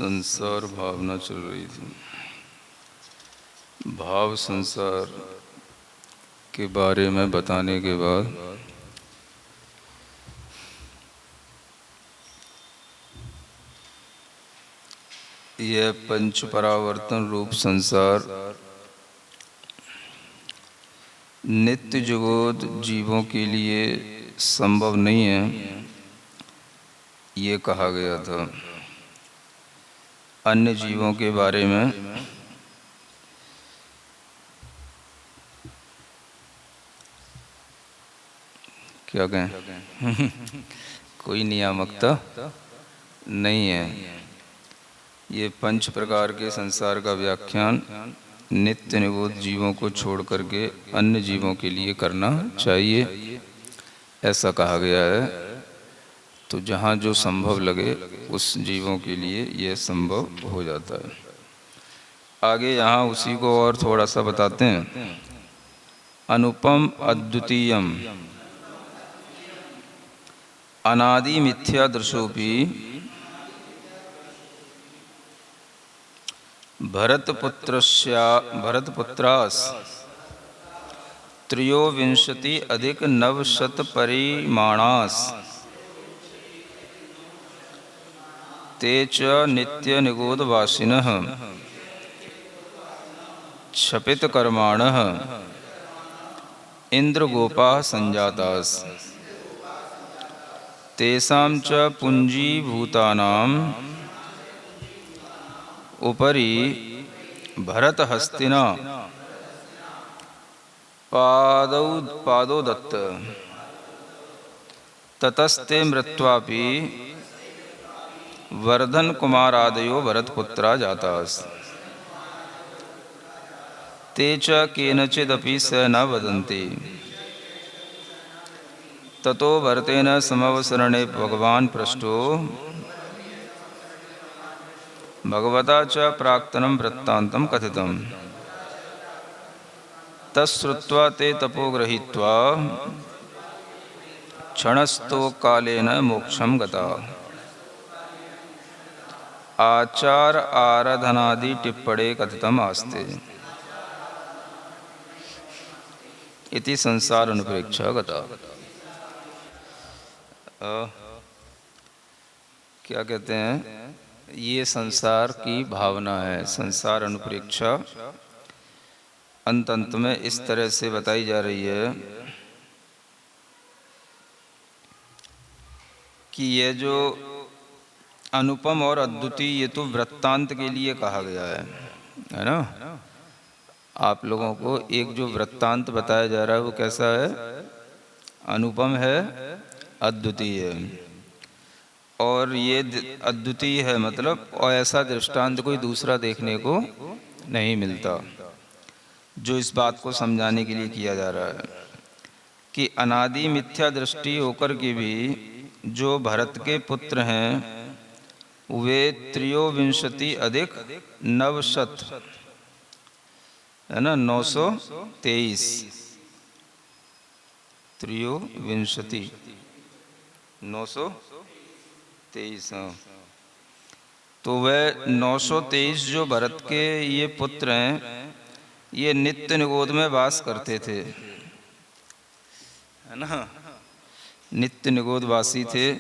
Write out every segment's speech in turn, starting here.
संसार भावना चल रही थी। भाव संसार के बारे में बताने के बाद यह पंच परावर्तन रूप संसार नित्य जगत जीवों के लिए संभव नहीं है, ये कहा गया था। अन्य जीवों के बारे में क्या कहें कोई नियामकता नहीं है। ये पंच प्रकार के संसार का व्याख्यान नित्य निगोद जीवों को छोड़ करके अन्य जीवों के लिए करना चाहिए, ऐसा कहा गया है। तो जहाँ जो संभव लगे उस जीवों के लिए यह संभव हो जाता है। आगे यहाँ उसी को और थोड़ा सा बताते हैं। अनुपम अद्वितीयम अनादि मिथ्या दृशोपि भरतपुत्रास त्रयोविंशति अधिक नवशत परिमाणास ते च नित्य निगोदवासिनः क्षपित कर्माणः इंद्रगोपाः संजातास तेषां च पुंजीभूतानाम् उपरि भरतहस्तिना पादौ दत्त ततस्ते मृत्वापि वर्धन कुमारादयो भरतपुत्रा जातास ते च केनचिदपि स न वदन्ति। ततो भरतेन समवसरणे भगवान् पृष्टो भगवता च प्राक्तनं वृत्तान्तं कथितम्। तच्छ्रुत्वा ते तपो गृहीत्वा क्षणस्थो कालेन मोक्षं गता। आचार आराधनादि टिप्पणे कथितम् आस्ते इति संसार अनुप्रेक्षा गता। क्या कहते हैं, ये संसार की भावना है। संसार अनुप्रेक्षा अंत में इस तरह से बताई जा रही है कि ये जो अनुपम और अद्वितीय, ये तो वृत्तांत के लिए कहा गया है ना। आप लोगों को एक जो वृत्तांत बताया जा रहा है वो कैसा है, अनुपम है, अद्वितीय है। और ये अद्वितीय है मतलब और ऐसा दृष्टांत कोई दूसरा देखने को नहीं मिलता, जो इस बात को समझाने के लिए किया जा रहा है कि अनादि मिथ्या दृष्टि होकर के भी जो भरत के पुत्र हैं वे त्रयोविंशति अधिक नवशत है ना, 923 त्रयोविंशति 923। तो वह 923 जो भरत के ये पुत्र हैं ये नित्य निगोद में वास करते थे, है ना, नित्य निगोदवासी थे।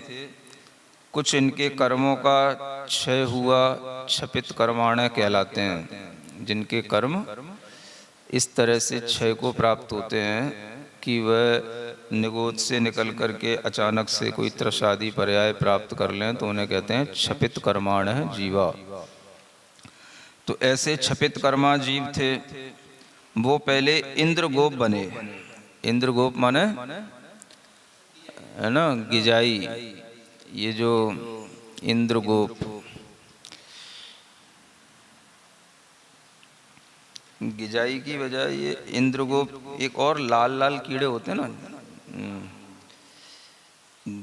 कुछ इनके कर्मों का क्षय हुआ, क्षपित कर्माणय कहलाते हैं। जिनके कर्म इस तरह से क्षय को प्राप्त होते हैं कि वह निगोद से निकल करके अचानक से कोई त्रसादि पर्याय प्राप्त कर लें तो उन्हें कहते हैं क्षपित कर्माणय जीवा। तो ऐसे क्षपित कर्मा जीव थे। वो पहले इंद्रगोप बने। इंद्रगोप माने है ना गिजाई। ये जो इंद्रगोप, गिजाई की बजाय ये इंद्रगोप, एक और लाल लाल कीड़े होते हैं ना,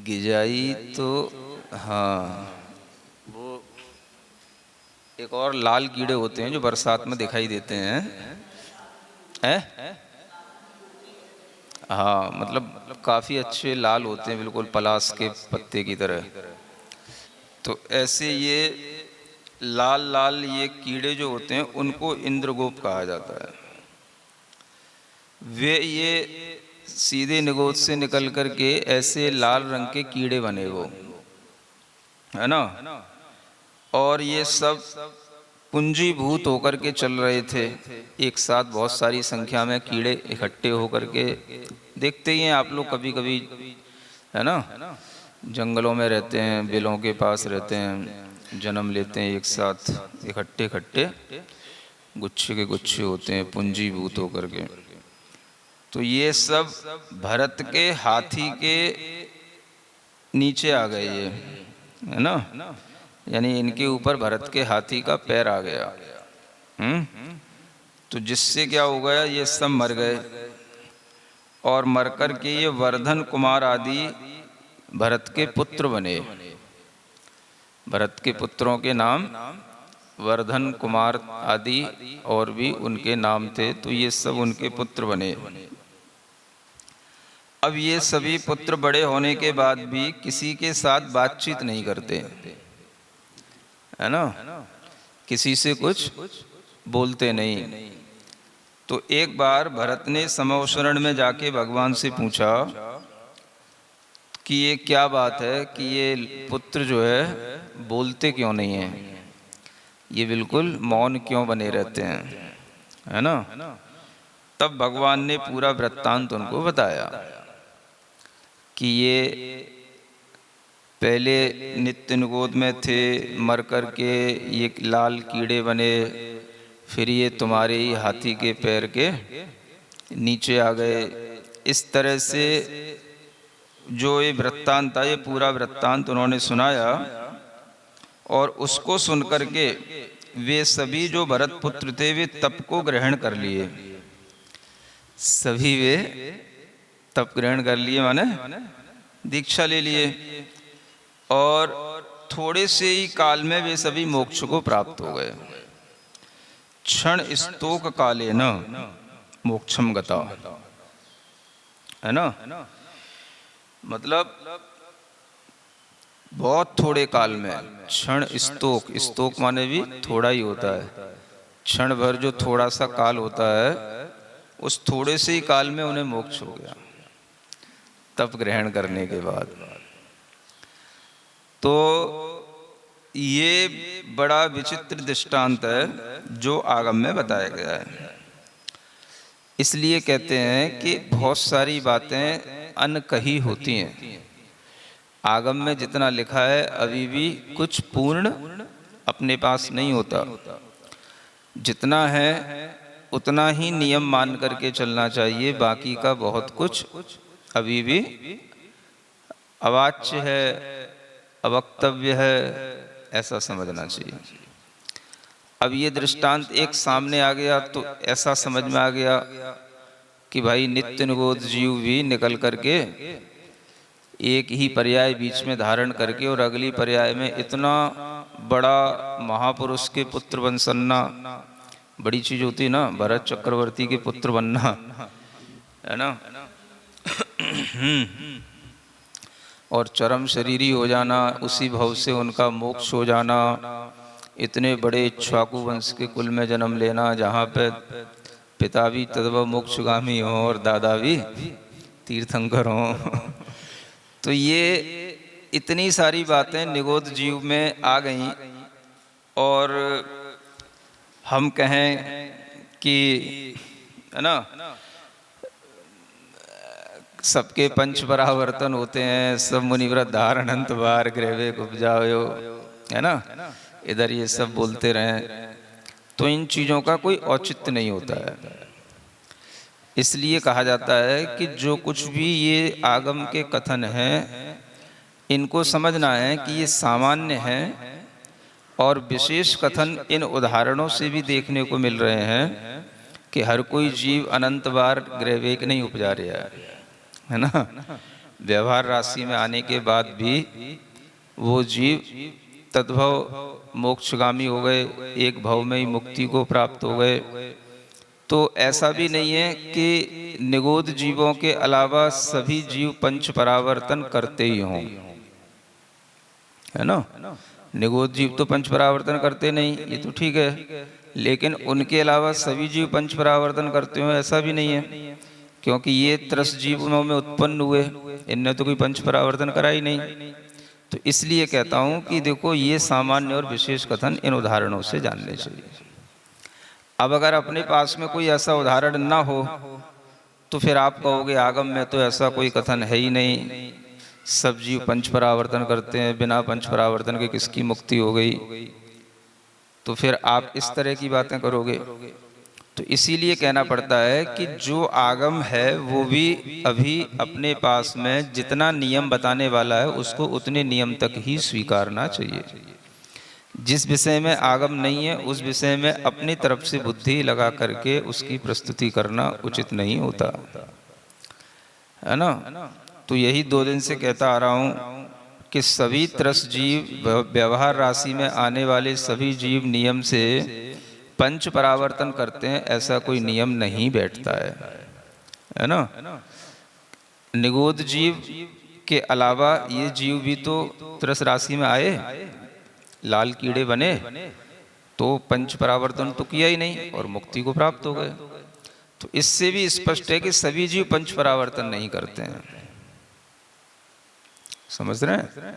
गिजाई तो हाँ, वो एक और लाल कीड़े होते हैं जो बरसात में दिखाई देते हैं, हाँ, मतलब काफ़ी अच्छे लाल होते हैं, बिल्कुल पलाश के पत्ते की तरह। तो ऐसे ये लाल लाल ये कीड़े जो होते हैं उनको इंद्रगोप कहा जाता है। वे ये सीधे निगोद से निकल कर के ऐसे लाल रंग के कीड़े बने वो, है ना। और ये सब पूंजीभूत होकर के चल रहे थे एक साथ, बहुत सारी संख्या में कीड़े इकट्ठे होकर के। देखते ही हैं आप लोग कभी कभी, है ना, जंगलों में रहते हैं, बिलों के पास रहते हैं, जन्म लेते हैं एक साथ, इकट्ठे इकट्ठे गुच्छे के गुच्छे होते हैं पूंजीभूत होकर के। तो ये सब भरत के हाथी के नीचे आ गए ये, है ना, यानी इनके ऊपर भरत के हाथी का पैर आ गया। तो जिससे क्या हो गया, ये सब मर गए और मरकर के ये वर्धन कुमार आदि भरत के पुत्र बने। भरत के पुत्रों के नाम वर्धन कुमार आदि और भी उनके नाम थे, तो ये सब उनके पुत्र बने। अब ये सभी पुत्र बड़े होने के बाद भी किसी के साथ बातचीत नहीं करते, है ना, किसी से कुछ बोलते नहीं। तो एक बार भरत ने समवशरण में जाके भगवान से पूछा कि ये क्या बात है कि ये पुत्र जो है बोलते क्यों नहीं हैं, ये बिल्कुल मौन क्यों बने रहते हैं, है ना। तब भगवान ने पूरा वृत्तांत उनको बताया कि ये पहले नित्य निगोद में थे, मर कर के ये लाल कीड़े बने, फिर ये तुम्हारे ही हाथी के पैर के नीचे आ गए। इस तरह से जो ये वृत्तांत था, ये पूरा वृत्तांत उन्होंने सुनाया और उसको सुनकर के वे सभी जो भरत पुत्र थे वे तप को ग्रहण कर लिए। सभी वे तप ग्रहण कर लिए, माने दीक्षा ले लिए, और थोड़े से ही काल में वे सभी मोक्ष को प्राप्त हो गए। क्षण स्तोक काले न मोक्षम गता, है ना, मतलब बहुत थोड़े काल में। क्षण स्तोक, स्तोक माने भी थोड़ा ही होता है, क्षण भर जो थोड़ा सा काल होता है, उस थोड़े से ही काल में उन्हें मोक्ष हो गया तप ग्रहण करने के बाद। तो ये बड़ा विचित्र दृष्टांत है जो आगम में बताया गया है। इसलिए कहते हैं कि बहुत सारी बातें अनकही होती हैं। आगम में जितना लिखा है अभी भी कुछ पूर्ण अपने पास नहीं होता। जितना है उतना ही नियम मान करके चलना चाहिए, बाकी का बहुत कुछ अभी भी अवाच्य है, अवक्तव्य है, ऐसा समझना चाहिए। अब ये दृष्टांत एक सामने आ गया तो ऐसा समझ में आ गया कि भाई नित्य निगोद जीव भी निकल करके एक ही पर्याय बीच में धारण करके और अगली पर्याय में इतना बड़ा महापुरुष के पुत्र बन सन्ना बड़ी चीज होती है ना, भरत चक्रवर्ती के पुत्र बनना, है ना, और चरम शरीरी हो जाना, उसी भव से उनका मोक्ष हो जाना, इतने बड़े इक्ष्वाकु वंश के कुल में जन्म लेना जहाँ पे पिता भी तद्भव मोक्षगामी हो और दादा भी तीर्थंकर हो। तो ये इतनी सारी बातें निगोद जीव में आ गईं, और हम कहें कि, है ना, सबके पंच परावर्तन होते हैं, सब मुनिव्रत धारण अंत बार ग्रहवे उपजाओ, है ना, इधर ये सब बोलते रहें, तो इन चीज़ों का कोई औचित्य नहीं होता है। इसलिए कहा जाता है कि जो कुछ भी ये आगम के कथन हैं, इनको समझना है कि ये सामान्य है, और विशेष कथन इन उदाहरणों से भी देखने को मिल रहे हैं कि हर कोई जीव अनंत बार ग्रहवेग नहीं उपजा रहा है ना। व्यवहार राशि में आने के बाद भी वो जीव तद्भव मोक्षगामी हो गए, एक भव में ही मुक्ति को प्राप्त हो गए। तो ऐसा भी नहीं है कि निगोद जीवों के अलावा सभी जीव पंच परावर्तन करते ही हों, है ना। निगोद जीव तो पंच परावर्तन करते नहीं, ये तो ठीक है, लेकिन उनके अलावा सभी जीव पंच परावर्तन करते हो ऐसा भी नहीं है, क्योंकि ये त्रस जीवों में उत्पन्न हुए, इनने तो कोई पंच परावर्तन करा ही नहीं। तो इसलिए कहता हूं कि देखो, ये सामान्य और विशेष कथन इन उदाहरणों से जानने चाहिए। अब अगर अपने पास में कोई ऐसा उदाहरण ना हो तो फिर आप कहोगे आगम में तो ऐसा कोई कथन है ही नहीं, सब जीव पंच परावर्तन करते हैं, बिना पंच परावर्तन के किसकी मुक्ति हो गई, तो फिर आप इस तरह की बातें करोगे। तो इसीलिए कहना पड़ता है कि जो आगम है वो भी अभी अपने पास में जितना नियम बताने वाला है उसको उतने नियम तक ही स्वीकारना चाहिए। जिस विषय में आगम नहीं है उस विषय में अपनी तरफ से बुद्धि लगा करके उसकी प्रस्तुति करना उचित नहीं होता है ना। तो यही 2 दिन से कहता आ रहा हूं कि सभी त्रस जीव, व्यवहार राशि में आने वाले सभी जीव नियम से पंच परावर्तन करते हैं, ऐसा कोई नियम नहीं बैठता है ना। निगोद जीव के अलावा ये जीव भी तो त्रस राशि में आए, लाल कीड़े बने, तो पंच परावर्तन तो किया ही नहीं और मुक्ति को प्राप्त हो गए। तो इससे भी स्पष्ट है कि सभी जीव पंच परावर्तन नहीं करते हैं, समझ रहे हैं।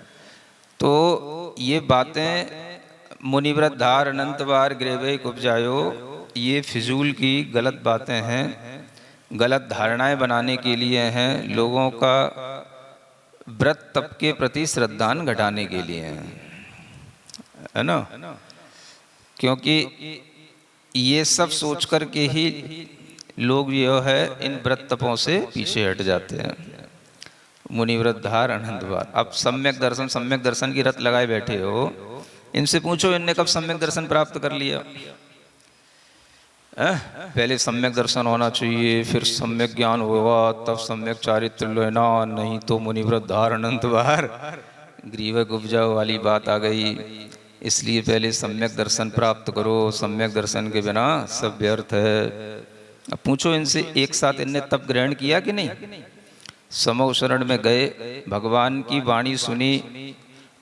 तो ये बातें मुनिव्रत धार अनंत बार ग्रेवे उपजायो, ये फिजूल की गलत बातें हैं, गलत धारणाएं बनाने के लिए हैं, लोगों का व्रत तप के प्रति श्रद्धान घटाने के लिए हैं, है ना। क्योंकि ये सब सोच कर के ही लोग जो है इन व्रत तपों से पीछे हट जाते हैं। मुनिव्रत धार अनंत बार। अब सम्यक दर्शन की रत लगाए बैठे हो, इनसे पूछो इनने कब सम्यक दर्शन प्राप्त कर लिया। पहले सम्यक दर्शन होना चाहिए, फिर सम्यक ज्ञान होगा, तब सम्यक चारित्र लेना, नहीं तो मुनिव्रत धार अनंत बार ग्रीवक उपजाओ वाली बात आ गई। इसलिए पहले सम्यक दर्शन प्राप्त करो, सम्यक दर्शन के बिना सब व्यर्थ है। अब पूछो इनसे, एक साथ इनने तप ग्रहण किया कि नहीं। समो शरण में गए, भगवान की वाणी सुनी,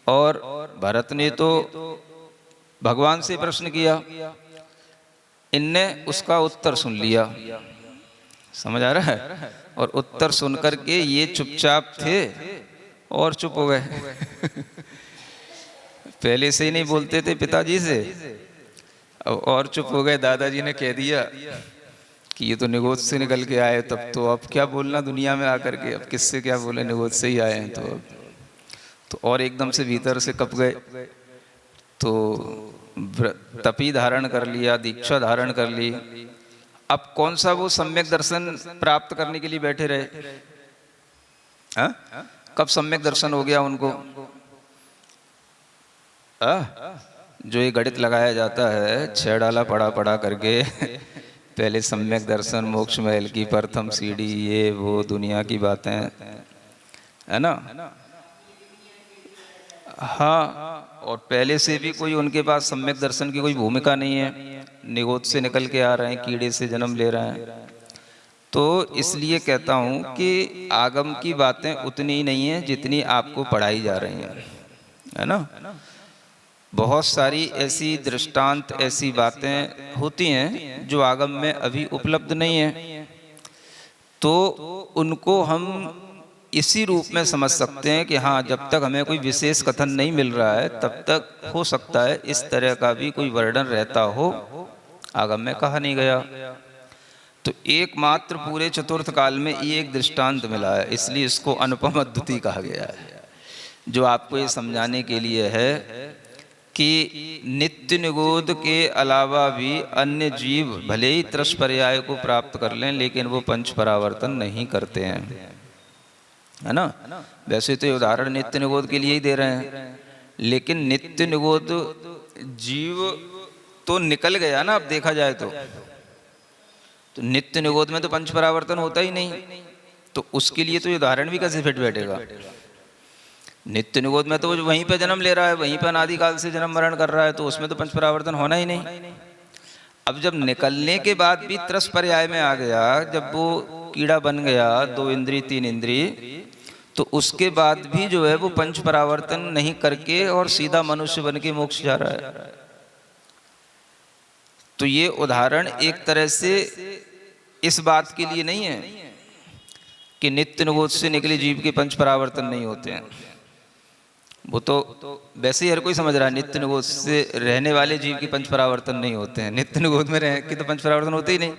और भरत ने तो भगवान से प्रश्न किया, इनने उसका उत्तर सुन लिया, समझ आ रहा है। और उत्तर सुनकर के ये चुपचाप थे और चुप हो गए। पहले से ही नहीं बोलते थे पिताजी से, अब और चुप हो गए। दादाजी ने कह दिया कि ये तो निगोद से निकल के आए, तब तो अब क्या बोलना दुनिया में आकर के, अब किससे क्या बोले, निगोद से ही आए हैं। तो और एकदम से भीतर से कप गए, तो तपी धारण कर लिया, दीक्षा धारण कर ली। अब कौन सा वो सम्यक दर्शन प्राप्त करने के लिए बैठे रहे। कब सम्यक दर्शन हो गया उनको। जो ये गणित लगाया जाता है 6 डाला पढ़ा करके, पहले सम्यक दर्शन, मोक्ष महल की प्रथम सीढ़ी, ये वो दुनिया की बातें, है ना। हाँ, और पहले से भी कोई उनके पास सम्यक दर्शन की कोई भूमिका नहीं है, निगोद से निकल के आ रहे हैं, कीड़े से जन्म ले रहे हैं। तो इसलिए कहता हूँ कि आगम की बातें उतनी ही नहीं है जितनी आपको पढ़ाई जा रही हैं, है ना। बहुत सारी ऐसी दृष्टांत, ऐसी बातें होती हैं जो आगम में अभी उपलब्ध नहीं है, तो उनको हम इसी रूप में समझ सकते हैं कि हाँ, जब तक हमें कोई विशेष कथन नहीं मिल रहा है तब तक हो सकता है इस तरह का भी कोई वर्णन रहता हो, आगम में कहा नहीं गया। तो एकमात्र पूरे चतुर्थ काल में ये एक दृष्टांत मिला है, इसलिए इसको अनुपम अद्वितीय कहा गया है, जो आपको ये समझाने के लिए है कि नित्य निगोद के अलावा भी अन्य जीव भले ही त्रस पर्याय को प्राप्त कर लें, लेकिन वो पंच परावर्तन नहीं करते हैं, है ना। वैसे तो उदाहरण नित्य निगोद के लिए ही दे रहे हैं, लेकिन नित्य निगोद जीव तो निकल गया ना, अब देखा जाए तो नित्य निगोद में तो पंच परावर्तन होता ही नहीं, तो उसके लिए तो ये उदाहरण भी कैसे फिट बैठेगा। नित्य निगोद में तो वो वहीं पे जन्म ले रहा है, वहीं पे अनादिकाल से जन्म मरण कर रहा है, तो उसमें तो पंच परावर्तन होना ही नहीं। अब जब निकलने के बाद भी त्रस पर्याय में आ गया, जब वो कीड़ा बन गया, 2 इंद्री 3 इंद्री, तो उसके बाद भी जो है वो पंच परावर्तन नहीं करके और सीधा मनुष्य बन के मोक्ष जा रहा है। तो ये उदाहरण एक तरह से इस बात के लिए नहीं है कि नित्य निरोध से निकले जीव के पंच परावर्तन नहीं होते हैं। वो तो वैसे ही हर कोई समझ रहा है नित्य निरोध से रहने वाले जीव के पंच परावर्तन नहीं होते हैं, नित्य निरोध में रह के तो पंच परावर्तन होते ही नहीं।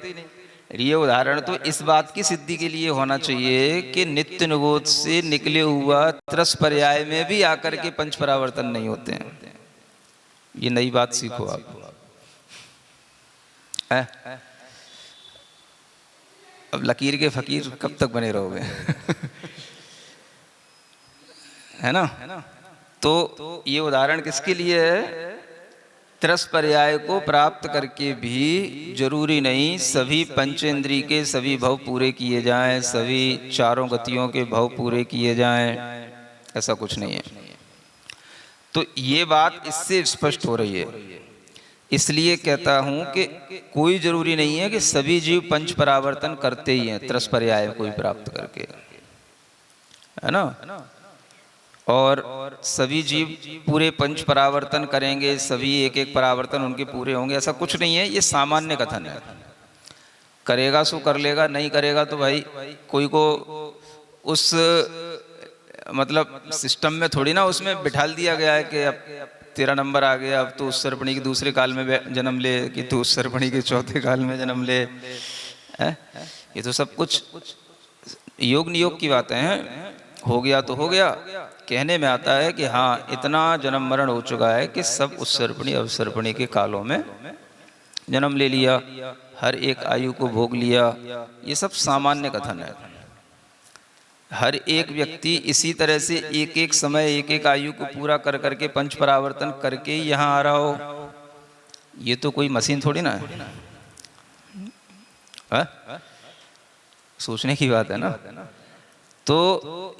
ये उदाहरण तो इस बात की सिद्धि के लिए होना चाहिए कि नित्य निरोध से निकले हुआ त्रस पर्याय में भी आकर के पंच परावर्तन नहीं होते हैं। ये नई बात सीखो आप। अब लकीर के फकीर कब तक बने रहोगे? है ना? तो ये उदाहरण किसके लिए है? त्रस पर्याय को प्राप्त करके भी जरूरी नहीं सभी पंचेंद्रिय के सभी भव पूरे किए जाएं, सभी चारों गतियों के भव पूरे किए जाएं, ऐसा कुछ नहीं है। तो ये बात इससे स्पष्ट हो रही है। इसलिए कहता हूं कि कोई जरूरी नहीं है कि सभी जीव पंच परावर्तन करते ही हैं त्रस पर्याय को प्राप्त करके, है ना? और सभी जीव पूरे पंच परावर्तन करेंगे, सभी एक एक परावर्तन उनके पूरे होंगे, ऐसा कुछ नहीं है। ये सामान्य कथन है। करेगा सो कर लेगा, नहीं करेगा तो भाई कोई को उस मतलब सिस्टम में थोड़ी ना उसमें बिठाल दिया गया है कि अब तेरा नंबर आ गया, अब तो उस सर्पणी के दूसरे काल में जन्म ले, कि तू उस सर्पणी के चौथे काल में जन्म ले। ये तो सब कुछ योग नियोग की बातें हैं। हो गया तो हो गया, कहने में आता है कि हाँ इतना जन्म मरण हो चुका है कि सब उस सर्पणी अवसर्पणी के कालों में जन्म ले लिया, हर एक आयु को भोग लिया। ये सब सामान्य कथन है। हर एक व्यक्ति इसी तरह से एक एक समय एक एक आयु को पूरा कर करके पंच परावर्तन करके यहाँ आ रहा हो। ये तो कोई मशीन थोड़ी ना है, सोचने की बात है ना। तो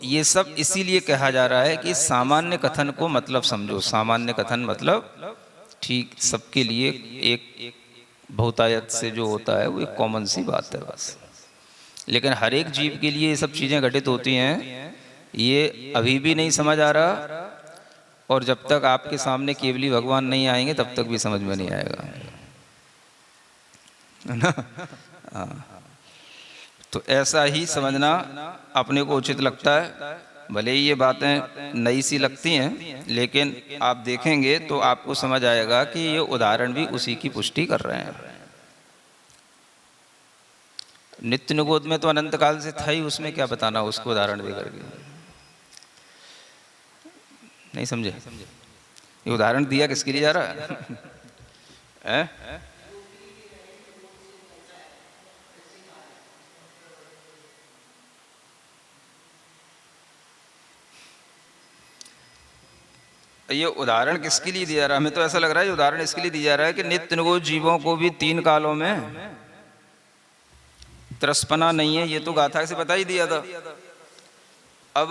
ये सब इसीलिए कहा जा रहा है कि सामान्य कथन को मतलब समझो। सामान्य कथन मतलब ठीक सबके लिए एक बहुतायत से जो होता है वो एक कॉमन सी बात है बस। लेकिन हर एक जीव के लिए ये सब चीज़ें घटित होती हैं, ये अभी भी नहीं समझ आ रहा। और जब तक आपके सामने केवली भगवान नहीं आएंगे तब तक भी समझ में नहीं आएगा, है ना? हाँ, तो ऐसा ही समझना अपने को उचित लगता है। भले ही ये बातें नई सी लगती हैं, लेकिन आप देखेंगे तो आपको समझ आएगा कि ये उदाहरण भी उसी की पुष्टि कर रहे हैं। नित्य निरोध में तो अनंत काल से था ही, उसमें क्या बताना उसको उदाहरण देकर के। नहीं समझे? ये उदाहरण दिया किसके लिए जा रहा है? ये उदाहरण किसके लिए दिया रहा है? हमें तो ऐसा लग रहा है ये उदाहरण इसके लिए दिया जा रहा है कि नित्य निरोध जीवों को भी 3 कालों में त्रस्पना नहीं है। ये तो गाथा से बता ही दिया था। अब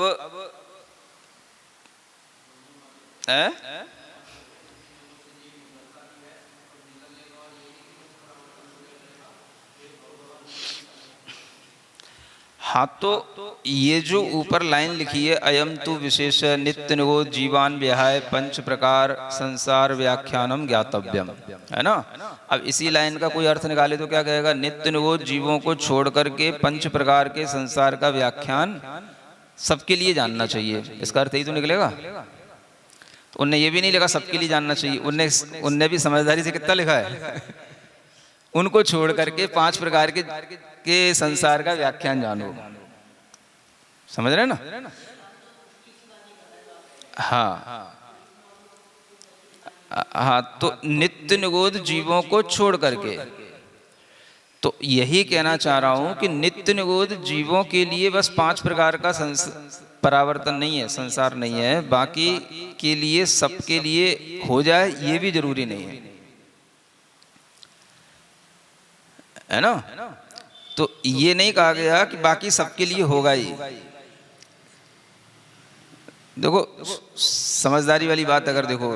हाँ, तो ये जो ऊपर लाइन लिखी है अयम तु विशेष नित्य निरोध जीवान विहाय पंच प्रकार संसार व्याख्यानम ज्ञातव्यम, है ना? अब इसी लाइन का कोई अर्थ निकाले तो क्या कहेगा? नित्य निरोध जीवों को छोड़ करके पंच प्रकार के संसार का व्याख्यान सबके लिए जानना चाहिए। इसका अर्थ यही तो निकलेगा। तो उनने ये भी नहीं लिखा सबके लिए जानना चाहिए, उनने भी समझदारी से कितना लिखा है? उनको छोड़ करके 5 प्रकार के संसार का व्याख्यान जानो। समझ रहे ना? हाँ हाँ, तो नित्य निरोध जीवों को छोड़ करके, तो यही कहना चाह रहा हूं कि नित्य निरोध जीवों के लिए बस 5 प्रकार का परावर्तन नहीं है, संसार नहीं है। बाकी के लिए सबके लिए हो जाए ये भी जरूरी नहीं है ना? तो ये नहीं कहा गया कि बाकी सबके लिए होगा ही। देखो समझदारी वाली बात, अगर देखो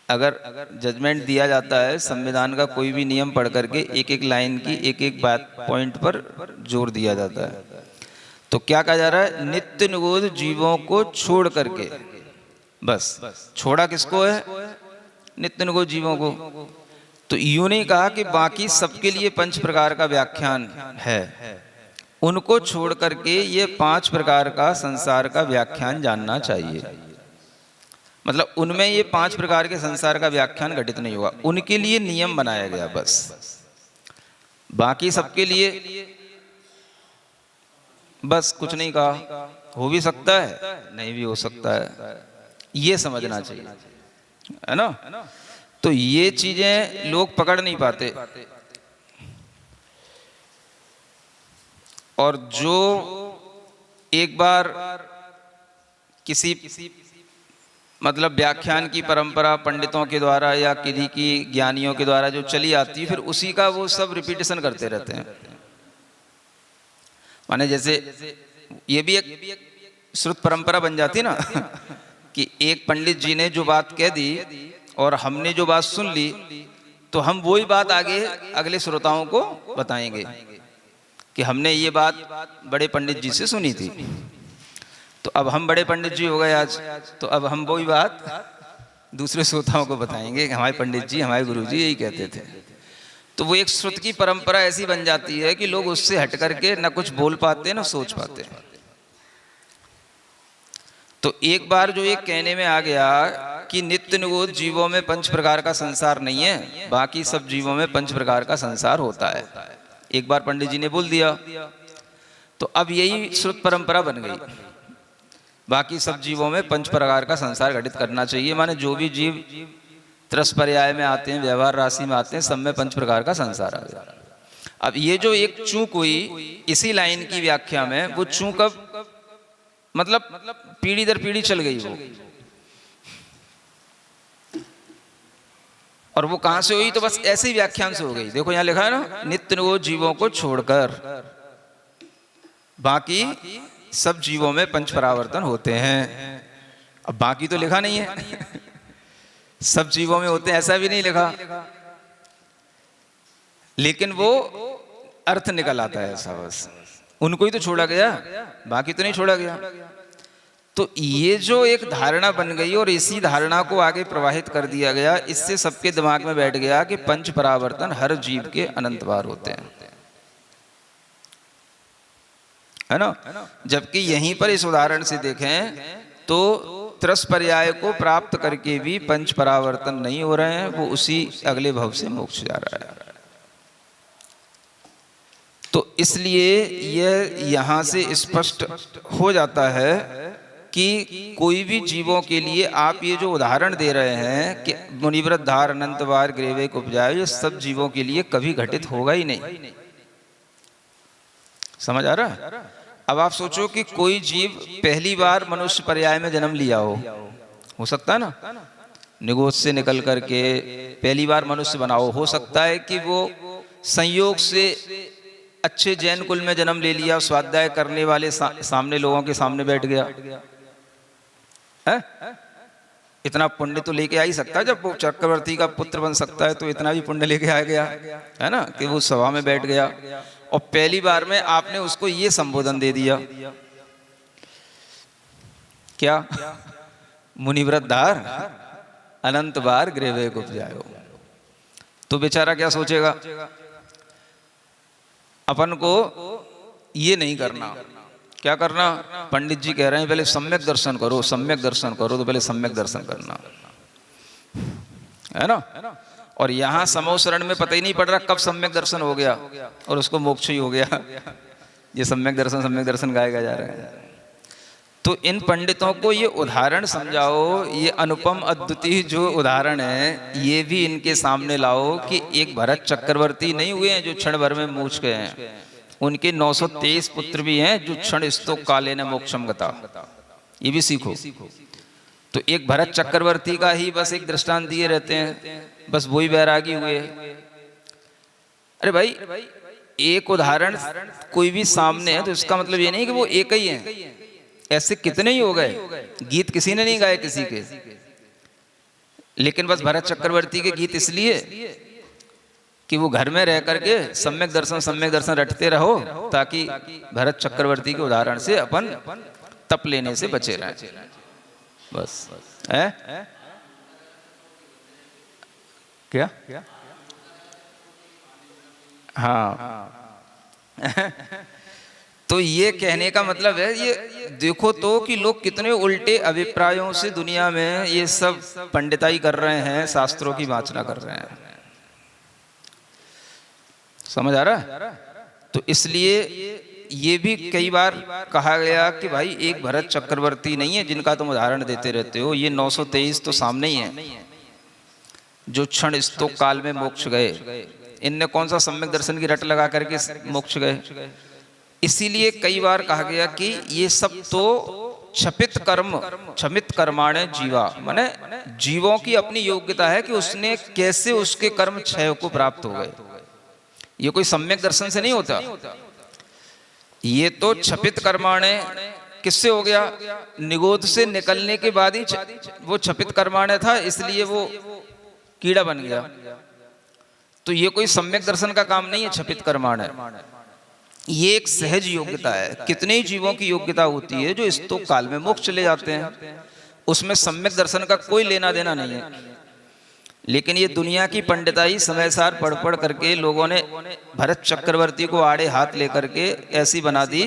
अगर जजमेंट दिया जाता है संविधान का कोई भी नियम पढ़ करके एक एक लाइन की एक एक बात पॉइंट पर जोर दिया जाता है, तो क्या कहा जा रहा है? नित्य निगोध जीवों को छोड़ करके। बस छोड़ा किसको है? नित्य निगोध जीवों को। तो यूं नहीं कहा कि बाकी सबके लिए 5 प्रकार का व्याख्यान है, उनको छोड़ करके ये 5 प्रकार का संसार का व्याख्यान जानना चाहिए। मतलब उनमें ये 5 प्रकार के संसार का व्याख्यान घटित नहीं हुआ, उनके लिए नियम बनाया गया बस। बाकी सबके लिए बस कुछ नहीं कहा। हो भी सकता है, नहीं भी हो सकता है, ये समझना चाहिए, है ना। तो ये चीजें लोग पकड़ नहीं पाते। और जो एक बार किसी मतलब व्याख्यान की परंपरा पंडितों के द्वारा या किन्हीं की ज्ञानियों के द्वारा जो चली आती है, फिर उसी का वो सब रिपीटेशन करते रहते हैं। माने जैसे ये भी एक श्रुत परंपरा बन जाती ना कि एक पंडित जी ने जो बात कह दी और हमने जो बात सुन ली, तो हम वही बात आगे अगले श्रोताओं को बताएंगे कि हमने ये बात बड़े पंडित जी से सुनी थी। तो अब हम बड़े पंडित जी हो गए आज, तो अब हम वही बात दूसरे श्रोताओं को बताएंगे कि हमारे पंडित जी, हमारे गुरु जी यही कहते थे। तो वो एक श्रुत की परंपरा ऐसी बन जाती है कि लोग उससे हट करके न कुछ बोल पाते न सोच पाते। तो एक बार जो ये कहने में आ गया कि नित्य निगोध जीवों में 5 प्रकार का संसार नहीं है, बाकी सब जीवों में 5 प्रकार का संसार होता है, एक बार पंडित जी ने बोल दिया, तो अब यही श्रुत परंपरा बन गई। बाकी सब जीवों में 5 प्रकार का संसार घटित करना चाहिए। माने जो भी जीव त्रस पर्याय में आते हैं, व्यवहार राशि में आते हैं, सब में 5 प्रकार का संसार आ गया। अब ये जो एक चूक हुई इसी लाइन की व्याख्या में, वो चूक अब मतलब पीढ़ी दर पीढ़ी चल गई वो। और वो कहां से हुई? तो बस ऐसे ही व्याख्यान से हो गई। देखो यहां लिखा है ना, नित्य निगोध जीवों को छोड़कर बाकी सब जीवों में 5 परावर्तन होते हैं। अब बाकी तो लिखा नहीं है सब जीवों में होते हैं ऐसा भी नहीं लिखा, लेकिन वो अर्थ निकल आता है ऐसा। बस उनको ही तो छोड़ा गया, बाकी तो नहीं छोड़ा गया। तो ये जो एक धारणा बन गई और इसी धारणा को आगे प्रवाहित कर दिया गया, इससे सबके दिमाग में बैठ गया कि 5 परावर्तन हर जीव के अनंत बार होते हैं, है ना। जबकि यहीं पर इस उदाहरण से देखें तो त्रस पर्याय को प्राप्त करके भी 5 परावर्तन नहीं हो रहे हैं, वो उसी अगले भव से मोक्ष जा रहा है। तो इसलिए यह यहां से स्पष्ट हो जाता है कि कोई भी जीवों के लिए आप ये जो उदाहरण दे रहे हैं कि मुनिव्रत धार अनंत बार ग्रेवे को उपजाए, ये सब जीवों के लिए कभी घटित होगा ही नहीं। समझ आ रहा है? अब आप सोचो कि कोई जीव पहली बार मनुष्य पर्याय में जन्म लिया हो सकता है ना, निगोध से निकल करके पहली बार मनुष्य बना हो सकता है कि वो संयोग से अच्छे जैन कुल में जन्म ले लिया, स्वाध्याय करने वाले सामने लोगों के सामने बैठ गया है? इतना पुण्य तो लेके आ ही सकता है। जब वो चक्रवर्ती का पुत्र बन सकता है तो इतना भी पुण्य लेके आ गया, है ना, कि वो सभा में बैठ गया और पहली बार में आपने उसको ये संबोधन दे दिया, क्या? मुनिव्रत धार अनंत बार ग्रेवे को उपजायो। तो बेचारा क्या सोचेगा? अपन को ये नहीं करना। क्या करना? पंडित जी कह रहे हैं पहले सम्यक दर्शन करो, सम्यक दर्शन करो, तो पहले सम्यक दर्शन करना, है ना। और यहाँ समोसरण में पता ही नहीं पड़ रहा कब सम्यक दर्शन हो गया और उसको मोक्ष ही हो गया। ये सम्यक दर्शन गाएगा जा रहा है। तो इन पंडितों को ये उदाहरण समझाओ, ये अनुपम अद्वितीय जो उदाहरण है ये भी इनके सामने लाओ कि एक भरत चक्रवर्ती नहीं हुए हैं जो क्षण भर में मोक्ष गए हैं, उनके 923 पुत्र भी हैं जो क्षण स्तोक काले न मोक्षम गता। ये भी सीखो। तो एक भरत चक्रवर्ती का ही बस एक दृष्टांत दिए रहते हैं, बस वही वैरागी हुए। अरे भाई एक उदाहरण कोई भी सामने है तो इसका मतलब ये नहीं कि वो एक ही है, ऐसे कितने ही हो गए। गीत किसी ने नहीं गाए किसी के, लेकिन बस भरत चक्रवर्ती के गीत इसलिए कि वो घर में रह करके सम्यक दर्शन रटते रहो, ताकि भरत चक्रवर्ती के उदाहरण से अपन तप लेने से बचे रहें। बस है क्या? हाँ तो ये कहने का मतलब है, ये देखो तो कि लोग कितने उल्टे अभिप्रायों से दुनिया में ये सब पंडिताई कर रहे हैं, शास्त्रों की वाचना कर रहे हैं। समझ आ रहा है? तो इसलिए ये भी कई बार कहा गया कि भाई एक भरत चक्रवर्ती नहीं है जिनका तुम उदाहरण देते रहते हो, ये 923 तो सामने ही है जो क्षण स्तोक काल में मोक्ष गए। इनने कौन सा सम्यक दर्शन की रट लगा करके मोक्ष गए? इसीलिए कई बार कहा गया कि ये सब तो क्षमित कर्माणे जीवा, माने जीवों की अपनी योग्यता है कि उसने कैसे उसके कर्म क्षय को प्राप्त हो गए। ये कोई सम्यक दर्शन से नहीं होता। ये तो क्षपित कर्माणे किससे हो गया? निगोद से निकलने के बाद ही वो क्षपित कर्माणे था, इसलिए वो कीड़ा बन गया। तो ये कोई सम्यक दर्शन का काम नहीं है क्षपित कर्माणे। ये एक सहज योग्यता है। कितने ही जीवों की योग्यता होती है जो स्तोक काल में मोक्ष चले जाते हैं, उसमें सम्यक दर्शन का कोई लेना देना नहीं है। लेकिन ये दुनिया की पंडिताई समय सार पढ़ पढ़ करके लोगों ने भरत चक्रवर्ती को आड़े हाथ लेकर के ऐसी बना दी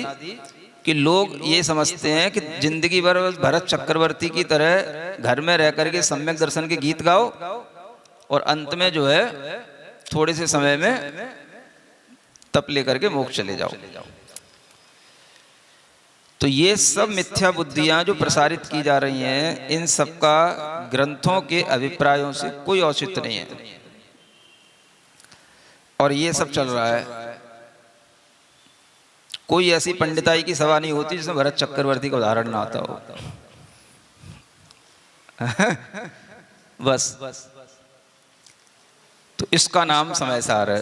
कि लोग ये समझते हैं कि जिंदगी भर भरत चक्रवर्ती की तरह घर में रह करके सम्यक दर्शन के गीत गाओ और अंत में जो है थोड़े से समय में तप लेकर के मोक्ष चले जाओ। तो ये सब मिथ्या बुद्धियां जो प्रसारित की जा रही हैं, इन सब का ग्रंथों के अभिप्रायों से कोई औचित्य नहीं है। और ये सब चल रहा है। कोई ऐसी पंडिताई की सभा नहीं होती जिसमें भरत चक्रवर्ती का उदाहरण ना आता हो। बस तो इसका नाम समय सार है।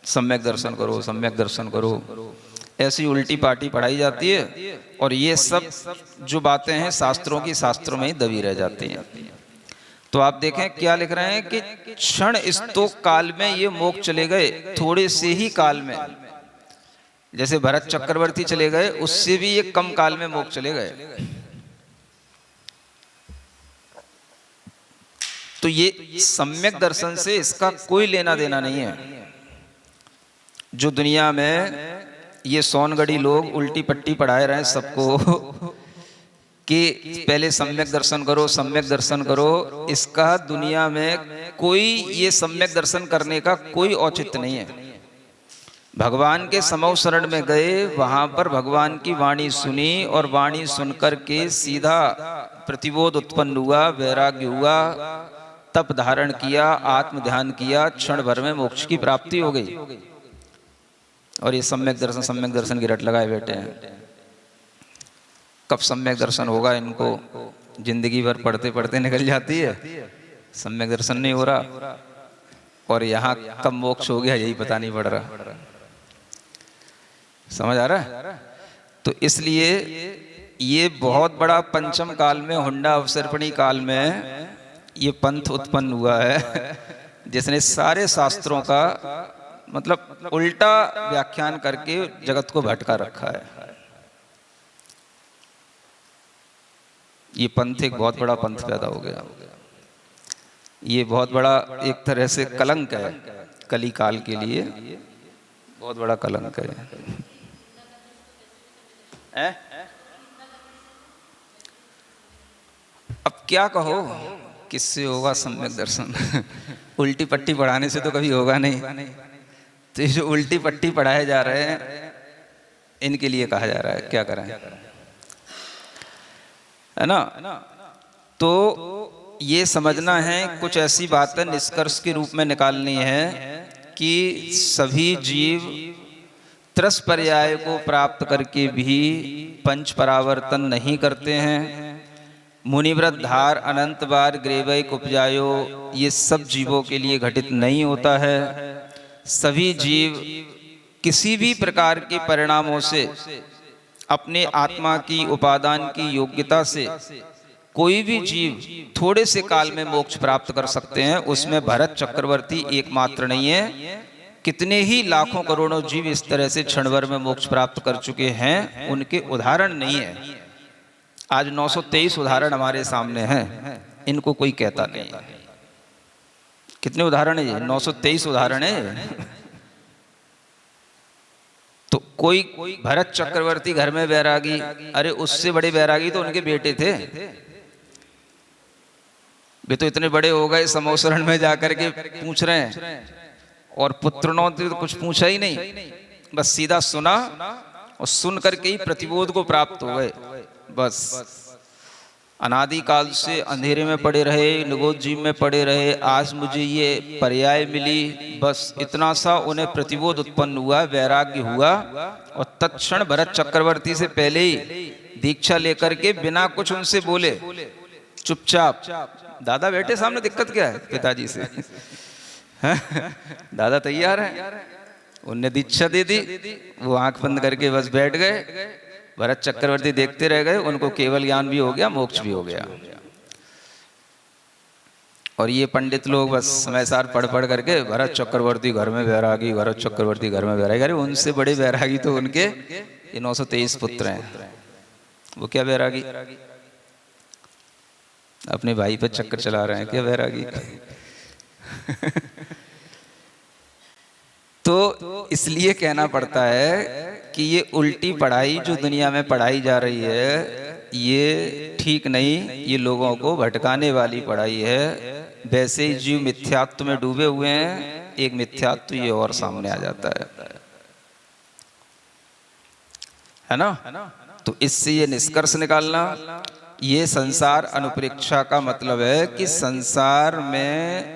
सम्यक दर्शन करो, सम्यक दर्शन करो, ऐसी उल्टी पार्टी पढ़ाई जाती है। और ये सब जो बातें हैं शास्त्रों की, शास्त्रों में ही दबी रह जाती हैं। तो आप देखें क्या लिख रहे हैं कि क्षण स्तोक काल में ये मोक्ष चले गए, थोड़े से ही काल में। जैसे भरत चक्रवर्ती चले गए, उससे भी ये कम काल में मोक्ष चले गए। तो ये सम्यक दर्शन से इसका कोई लेना देना नहीं है। जो दुनिया में ये सोनगढ़ी लोग उल्टी पट्टी पढ़ाए रहे हैं सबको कि पहले सम्यक दर्शन करो, सम्यक दर्शन करो, इसका दुनिया में कोई ये सम्यक दर्शन करने का कोई औचित्य नहीं है। भगवान के समौ शरण में गए, वहां पर भगवान की वाणी सुनी और वाणी सुनकर के सीधा प्रतिबोध उत्पन्न हुआ, वैराग्य हुआ, तप धारण किया, आत्म ध्यान किया, क्षण भर में मोक्ष की प्राप्ति हो गई। और ये सम्यक दर्शन की रट लगाए बैठे हैं। कब सम्यक दर्शन होगा इनको? जिंदगी भर पढ़ते पढ़ते निकल जाती है, सम्यक दर्शन नहीं हो रहा। और यहाँ कब मोक्ष हो गया यही पता नहीं पड़ रहा। समझ आ रहा है? तो इसलिए ये बहुत बड़ा पंचम काल में, हुंडा अवसर्पणी काल में ये पंथ उत्पन्न हुआ है, जिसने सारे शास्त्रों का मतलब उल्टा व्याख्यान करके जगत को भटका रखा है। ये पंथ एक बहुत बड़ा पंथ पैदा हो गया। ये बहुत बड़ा एक तरह से कलंक है कली काल के लिए, बहुत बड़ा कलंक है। अब क्या कहो, किससे होगा सम्यक दर्शन? उल्टी पट्टी पढ़ाने से तो कभी होगा नहीं। तो ये जो उल्टी पट्टी पढ़ाए जा रहे हैं, इनके लिए कहा जा रहा है, क्या करें, है ना? तो ये समझना है, कुछ ऐसी बातें निष्कर्ष के रूप में निकालनी है कि सभी जीव त्रस पर्याय को प्राप्त करके भी पंच परावर्तन नहीं करते हैं। मुनिव्रत धार अनंत बार ग्रेवैक उपजायो, ये सब जीवों के लिए घटित नहीं होता है। सभी जीव किसी भी प्रकार के परिणामों से अपने आत्मा की उपादान की योग्यता से कोई भी जीव थोड़े से काल में मोक्ष प्राप्त कर सकते हैं, उसमें भरत चक्रवर्ती एकमात्र नहीं है। कितने ही लाखों करोड़ों जीव इस तरह से क्षण भर में मोक्ष प्राप्त कर चुके हैं, उनके उदाहरण नहीं है। आज 923 उदाहरण हमारे सामने हैं, इनको कोई कहता नहीं है। कितने उदाहरण है ये? 923 उदाहरण है। तो कोई भरत चक्रवर्ती घर में बैरागी, अरे उससे बड़े बैरागी तो उनके बेटे थे। वे तो इतने बड़े हो गए, समोसरण में जाकर के पूछ रहे हैं, और पुत्रों ने तो कुछ पूछा ही नहीं, बस सीधा सुना और सुन करके ही प्रतिबोध को प्राप्त हो गए। बस अनादि काल से अंधेरे में पड़े रहे, निगोद जीव में पड़े रहे, आज मुझे ये पर्याय मिली, बस इतना सा उन्हें प्रतिबोध उत्पन्न हुआ, वैराग्य हुआ, और तत्क्षण भरत चक्रवर्ती से पहले ही दीक्षा लेकर के बिना कुछ उनसे बोले चुपचाप, दादा बैठे सामने, दिक्कत क्या है पिताजी से? दादा तैयार है, उनने दीक्षा दे दी, वो आंख बंद करके बस बैठ गए। भरत चक्रवर्ती देखते रह गए, उनको केवल ज्ञान भी हो गया, मोक्ष भी हो गया। और ये पंडित लोग बस समय सार पढ़ पढ़ करके भरत चक्रवर्ती घर में बैरागी, भरत चक्रवर्ती घर में बैरागी। अरे उनसे बड़े बैरागी तो उनके ये 923 पुत्र हैं। वो क्या बैरागी? अपने भाई पे चक्कर चला रहे हैं क्या बैरागी? तो इसलिए कहना पड़ता है कि ये उल्टी पढ़ाई जो दुनिया में पढ़ाई जा रही है, ये ठीक नहीं, ये लोगों को भटकाने वाली पढ़ाई है। वैसे ही जीव मिथ्यात्व में डूबे हुए हैं, एक मिथ्यात्व ये और सामने आ जाता है ना? तो इससे ये निष्कर्ष निकालना, ये संसार अनुप्रेक्षा का मतलब है कि संसार में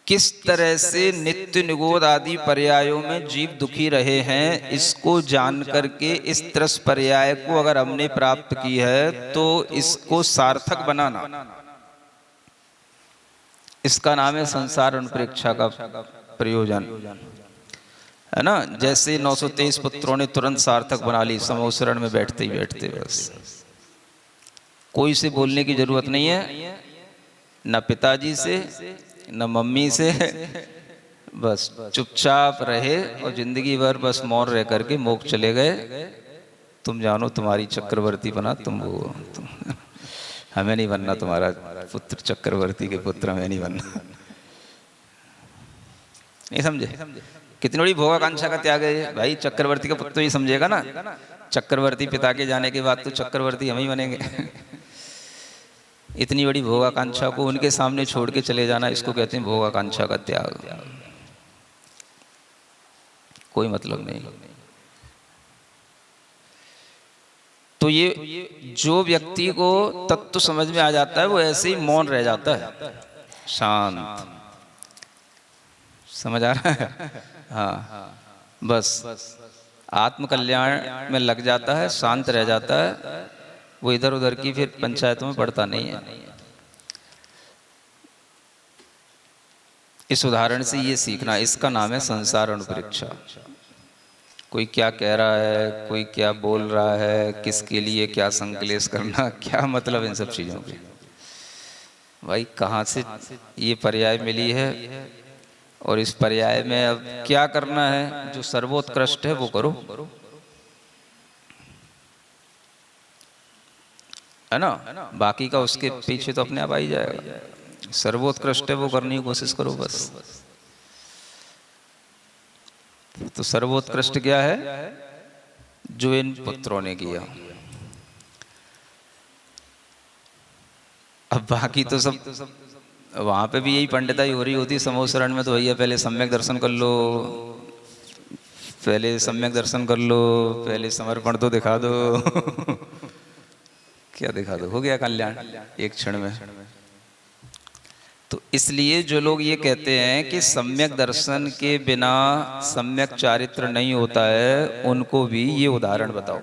किस तरह से नित्य निगोद आदि पर्यायों में जीव दुखी रहे हैं, इसको जान करके इस त्रस पर्याय को अगर हमने प्राप्त की है तो इसको सार्थक बनाना, इसका नाम है संसार अनुप्रेक्षा का प्रयोजन, है ना? जैसे 923 पुत्रों ने तुरंत सार्थक बना ली समोसरण में बैठते ही बैठते। बस कोई से बोलने की जरूरत नहीं है, न पिताजी से न मम्मी से, बस चुपचाप रहे और जिंदगी भर बस मौन रह करके मोक्ष चले गए। तुम जानो तुम्हारी चक्रवर्ती बना, तुम वो हमें नहीं बनना, तुम्हारा पुत्र चक्रवर्ती के पुत्र हमें नहीं बनना। नहीं समझे? कितनी बड़ी भोगाकांक्षा का त्याग है भाई। चक्रवर्ती का पुत्र ही समझेगा ना, चक्रवर्ती पिता के जाने के बाद तो चक्रवर्ती हम ही बनेंगे। इतनी बड़ी भोगाकांक्षा को उनके सामने छोड़ के चले जाना, इसको कहते हैं भोगाकांक्षा का त्याग। कोई मतलब नहीं। तो ये जो व्यक्ति को तत्व समझ में आ जाता है वो ऐसे ही मौन रह जाता है, शांत। समझ आ रहा है? हाँ, बस आत्म कल्याण में लग जाता है, शांत रह जाता है, वो इधर उधर की फिर पंचायतों में पड़ता नहीं है। इस उदाहरण से ये सीखना, इसका नाम है संसार अनुप्रेक्षा। कोई क्या कह रहा है, कोई क्या बोल रहा है, किसके लिए क्या संकलेश करना, क्या मतलब इन सब चीजों के? भाई कहाँ से ये पर्याय मिली है और इस पर्याय में अब क्या करना है? जो सर्वोत्कृष्ट है वो करो, है ना? बाकी का उसके पीछे तो अपने आप आ ही जाएगा। सर्वोत्कृष्ट है वो करने की कोशिश करो बस। तो सर्वोत्कृष्ट क्या है? जो इन पुत्रों ने किया। अब बाकी तो सब वहां पे भी यही पंडिताई हो रही होती समोसरण में। तो भैया पहले सम्यक दर्शन कर लो, पहले सम्यक दर्शन कर लो, पहले समर्पण तो दिखा दो। क्या दिखा दो, हो गया कल्याण एक क्षण में। तो इसलिए जो लोग ये कहते हैं कि सम्यक दर्शन के बिना सम्यक चारित्र नहीं होता है, उनको भी ये उदाहरण बताओ,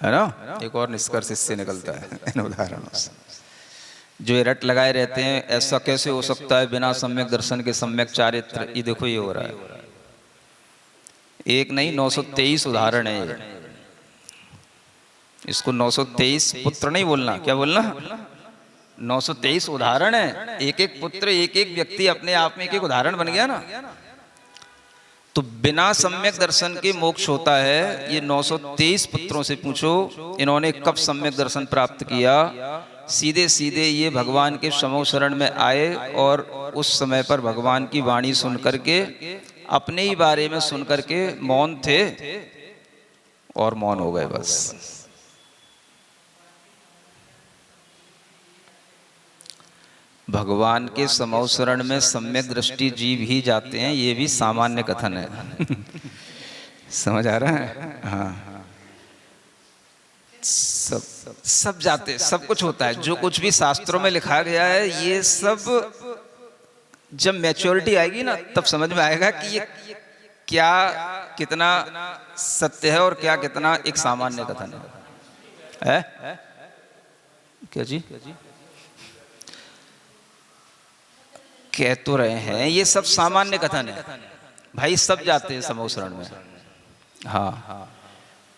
है ना? एक और निष्कर्ष इससे निकलता है इन उदाहरणों से। जो ये रट लगाए रहते हैं ऐसा कैसे हो सकता है बिना सम्यक दर्शन के सम्यक चारित्र, ये देखो ये हो रहा है। एक नहीं 923 उदाहरण है। इसको 923 पुत्र नहीं बोलना, क्या बोलना, 923 उदाहरण है। एक एक पुत्र, एक एक व्यक्ति अपने आप में एक एक उदाहरण बन गया ना। तो बिना सम्यक दर्शन के मोक्ष होता है, ये 923 पुत्रों से पूछो इन्होंने कब सम्यक दर्शन प्राप्त किया। सीधे सीधे ये भगवान के समो शरण में आए और उस समय पर भगवान की वाणी सुन करके अपने ही बारे में सुन करके मौन थे और मौन हो गए बस। भगवान के समौशरण में सम्यक दृष्टि जीव ही जाते हैं, ये भी सामान्य कथन है। समझ आ रहा है? हाँ, सब जाते, सब कुछ होता है। जो कुछ भी शास्त्रों में लिखा गया है ये सब जब मैच्योरिटी आएगी ना तब समझ में आएगा कि ये क्या कितना सत्य है और क्या कितना एक सामान्य कथन है। क्या जी कह तो रहे हैं, ये सब सामान्य कथन है भाई, सब जाते हैं समोशरण में। हाँ,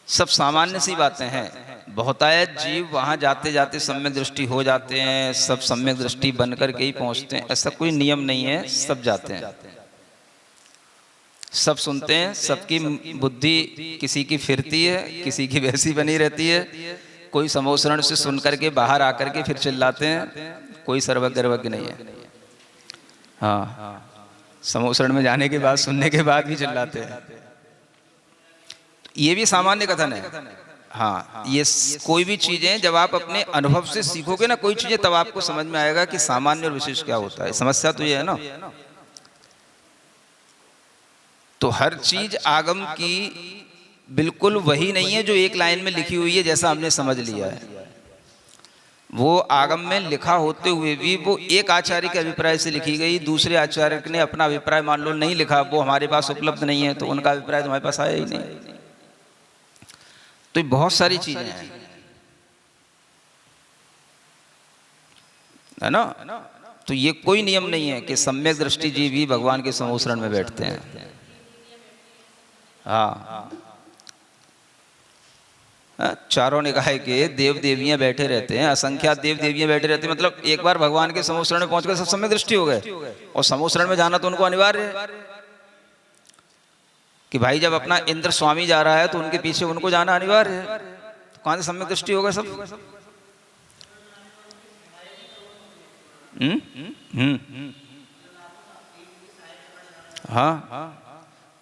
सब सामान्य सी बातें हैं। बहुतायत जीव वहां जाते जाते सम्यक दृष्टि हो जाते हैं, सब सम्यक दृष्टि बन करके ही पहुंचते हैं, ऐसा कोई नियम नहीं है। सब जाते हैं, सब सुनते हैं, सबकी बुद्धि किसी की फिरती है, किसी की वैसी बनी रहती है। कोई समोशरण से सुन करके बाहर आकर के फिर चिल्लाते हैं, कोई सर्वज्ञ नहीं है। हाँ, समोशरण में जाने के बाद सुनने के बाद भी चिल्लाते हैं, ये भी सामान्य कथन है। हाँ, ये कोई भी चीजें जब आप अपने अनुभव से सीखोगे ना कोई चीजें, तब आपको समझ में आएगा कि सामान्य और विशेष क्या होता है। समस्या तो ये है ना, तो हर चीज आगम की बिल्कुल वही नहीं है जो एक लाइन में लिखी हुई है जैसा हमने समझ लिया है। वो आगम में लिखा होते हुए भी वो एक आचार्य के अभिप्राय से लिखी गई, दूसरे आचार्य ने अपना अभिप्राय मान लो नहीं लिखा, वो हमारे पास उपलब्ध नहीं है, तो उनका अभिप्राय तुम्हारे पास आया ही नहीं। तो बहुत सारी चीजें हैं, है ना। तो ये कोई नियम नहीं है कि सम्यक दृष्टि जीव ही भगवान के समोशरण में बैठते हैं। हाँ, चारों ने कहा है कि देव देवियां बैठे रहते हैं, असंख्यात देव देवियां बैठे रहते हैं, मतलब एक बार भगवान के समोशरण में पहुंच गए सब सम्यक दृष्टि हो गए। और समोशरण में जाना तो उनको अनिवार्य है कि भाई जब अपना इंद्र स्वामी जा रहा है तो उनके पीछे उनको जाना अनिवार्य है। तो कहां से सम्यक दृष्टि होगा सब? हाँ,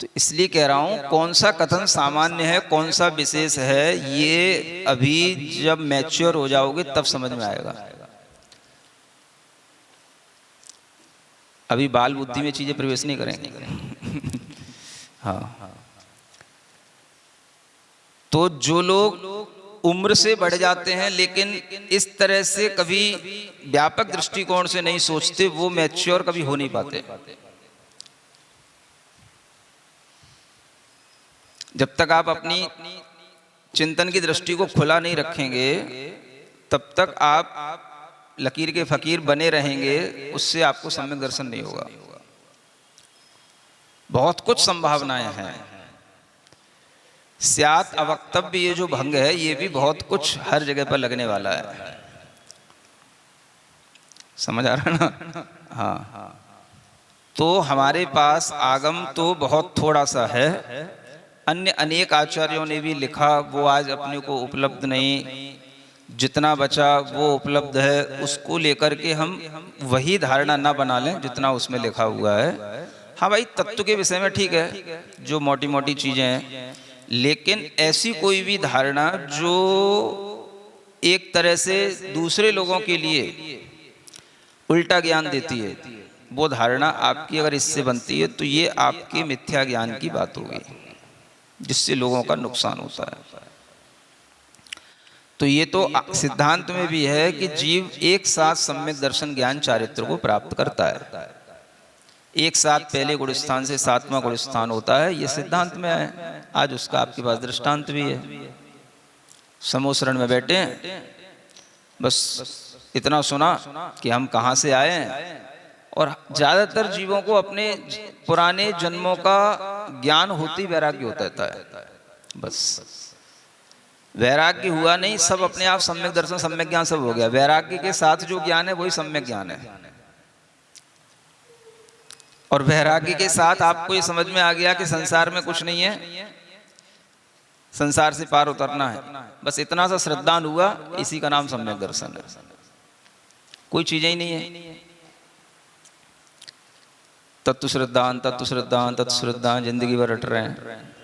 तो इसलिए कह रहा हूं कौन सा कथन सामान्य है कौन सा विशेष है, ये अभी जब मैच्योर हो जाओगे तब समझ में आएगा। अभी बाल बुद्धि में चीजें प्रवेश नहीं करेंगे। हाँ, तो जो लोग उम्र से बढ़ जाते हैं लेकिन इस तरह से कभी व्यापक दृष्टिकोण से नहीं सोचते, वो मैच्योर कभी हो नहीं पाते। जब तक आप अपनी चिंतन की दृष्टि को खुला नहीं रखेंगे तब तक आप लकीर के फकीर बने रहेंगे, उससे आपको सम्यक दर्शन नहीं होगा। बहुत कुछ संभावनाएं हैं। स्यात अवक्तव्य ये जो भंग है ये भी बहुत कुछ हर जगह पर लगने वाला है। समझ आ रहा ना? हाँ, तो हमारे पास आगम तो बहुत थोड़ा सा है, अन्य अनेक आचार्यों ने भी लिखा, वो आज अपने को उपलब्ध नहीं, जितना बचा वो उपलब्ध है, उसको लेकर के हम वही धारणा ना बना लें जितना उसमें लिखा हुआ है। हाँ भाई, तत्व के विषय में ठीक है जो मोटी मोटी चीजें हैं, लेकिन ऐसी कोई भी धारणा जो एक तरह से दूसरे लोगों के लिए उल्टा ज्ञान देती है, वो धारणा आपकी अगर इससे बनती है तो ये आपके मिथ्या ज्ञान की बात होगी, जिससे लोगों का नुकसान होता है। तो ये तो सिद्धांत में भी है कि जीव एक साथ सम्यक दर्शन ज्ञान चारित्र को प्राप्त करता है, एक साथ पहले गुण स्थान से सातवां गुण स्थान होता है, ये सिद्धांत में है। आज उसका आपके पास दृष्टांत भी है। समोशरण में बैठे हैं, बस इतना सुना कि हम कहाँ से आए हैं, और ज्यादातर जीवों को अपने पुराने जन्मों का ज्ञान होती वैराग्य होता है। बस वैराग्य हुआ नहीं, सब अपने आप सम्यक दर्शन सम्यक ज्ञान सब हो गया। वैराग्य के साथ जो ज्ञान है वही सम्यक ज्ञान है। और वैराग्य के साथ आपको ये समझ में आ गया कि संसार में कुछ नहीं है, संसार से पार उतरना है, बस इतना सा श्रद्धान हुआ, इसी का नाम सम्यक दर्शन है। कोई चीजें ही नहीं है। तत्व श्रद्धान तत्व श्रद्धान तत्व श्रद्धान जिंदगी भर रट रहे हैं।